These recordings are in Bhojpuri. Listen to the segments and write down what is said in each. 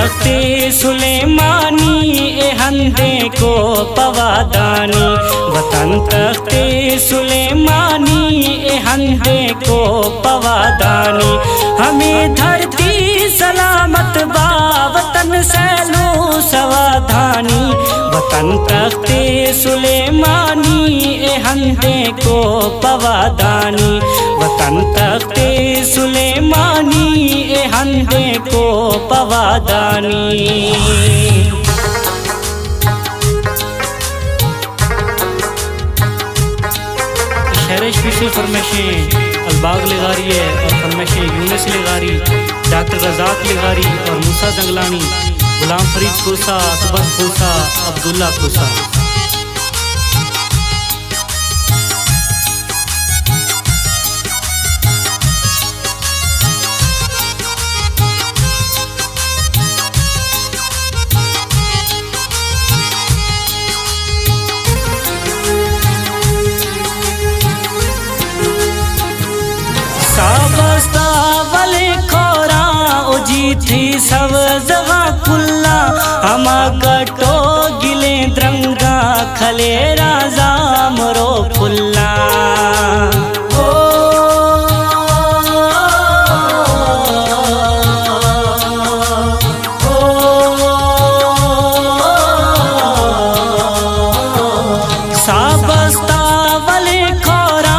तख्ते सुलेमानी ए हंदे को पवादानी। वतन तख्ते सुलेमानी ए हंदे को पवादानी। हमें धरती सलामत बा वतन सैलो सवाधानी। वतन तख्ते सुलेमानी ए हंदे को पवादानी। वतन तख्ते सुलेमानी ए हंदे को पवादानी। शहर स्पेशल फरमाइशें अलबाग लगारी है और फरमाइशें यूनिस लगारी, डॉक्टर रज़ाक लगारी और मूसा जंगलानी, गुलाम फरीद खोसा, अकबर खोसा, अब्दुल्ला खोसा। थी सब जगह खुल्ला हमा कटो गिले द्रंगा खले राजा मरो फुल्ला। साबस्ता वाले खोरा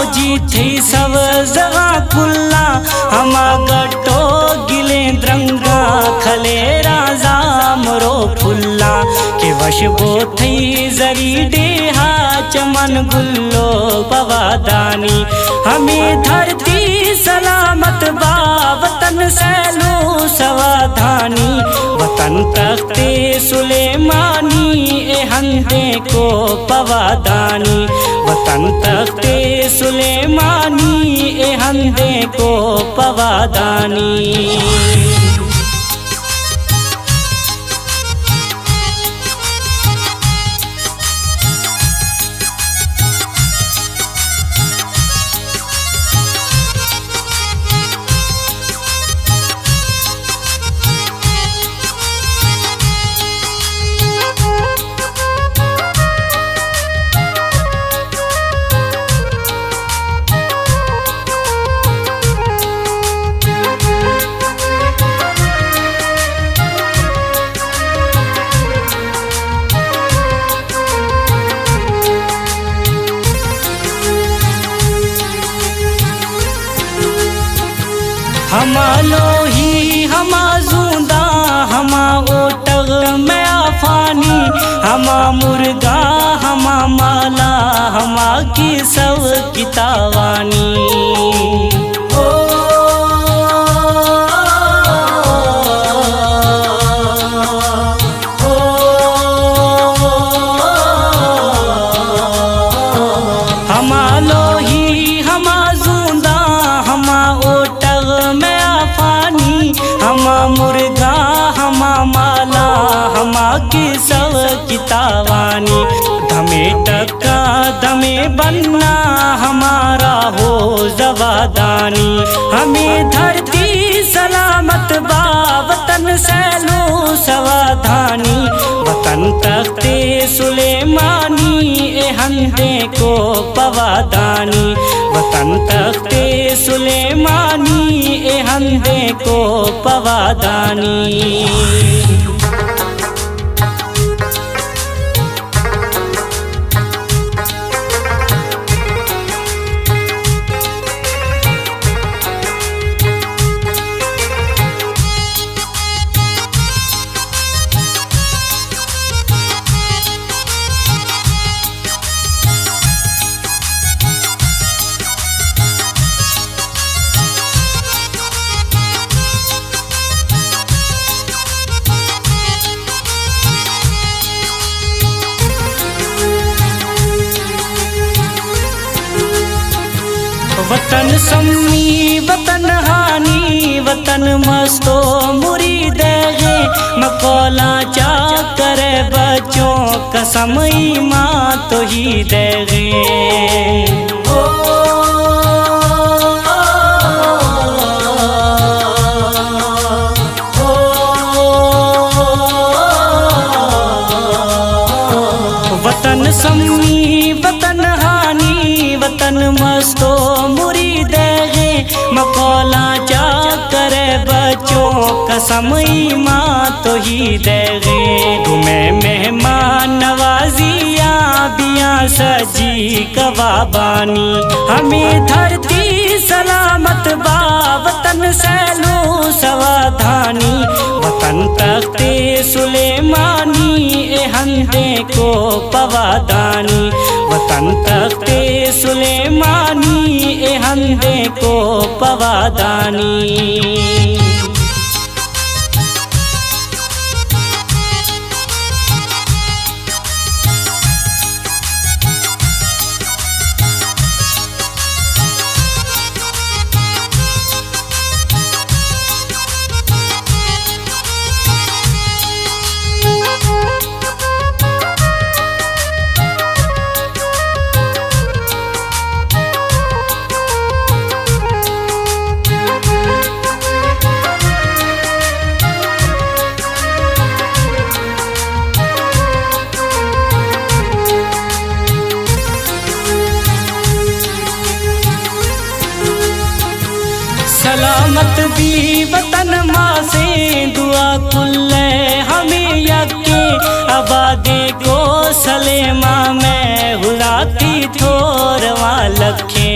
उजी थी सब जगह खुल्ला हमा कटो द्रंगा खले राजा मरो फुल्ला। के वश वो थी जरी देहा चमन गुल्लो पवादानी। हमें धरती सलामत बा वतन सैलो सवाधानी। वतन तख्ते सुलेमानी ए हंदे को पवादानी। वतन तख्ते सुलेमानी ए हंदे को पवादानी। हमा लोही हमा जूंदा हमा ओटग में आफानी। हमा मुर्गा हमा माला हमा की सब कितावानी। हमा लोही हमा जूंदा हमा ओटग में आफानी। हमा मुर्गा हमा माला हमा की सब कितावानी। धमे टक्का दमे बनना हमारा हो जवादानी। हमें धरती सलामत बा वतन सैलो सवाधानी। वतन तख्ते सुलेमानी ए हंदे को पवादानी। वतन तख्ते सुलेमानी ए हंदे को पवादानी। वतन सम्मी वतन हानी वतन मस्तो मुरीद है। मकौला चा करे बच्चों कसम ईमान तो ही दे गे। कसम ईमान तो ही देगे। तुम्हें मेहमान नवाजिया बिया सजी कवाबानी, हमें धरती सलामत बा वतन सैलो सवाधानी। वतन तख्ते सुलेमानी ए हंदे को पवादानी, वतन तख्ते सुलेमानी ए हंदे को पवादानी। सलामत भी वतन माँ से दुआ कुल्ले हमें यके, आबादी को सलेमा में हुलाती थोरवा लखे।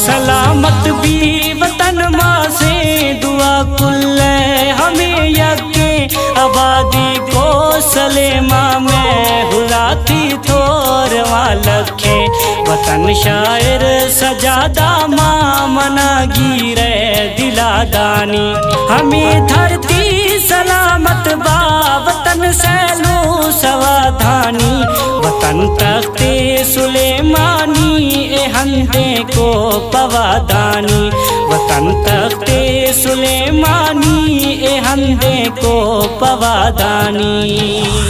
सलामत भी वतन माँ से दुआ कुल्ले हमें यके, आबादी को सलेमा में हुलाती थोरवा लखे। वतन शायर सजादा माँ मना गिरे दिलादानी, हमें धरती सलामत बा वतन सैलो सवाधानी। वतन तख्ते सुलेमानी ए हंदे को पवादानी, वतन तख्ते सुलेमानी ए हंदे को पवादानी।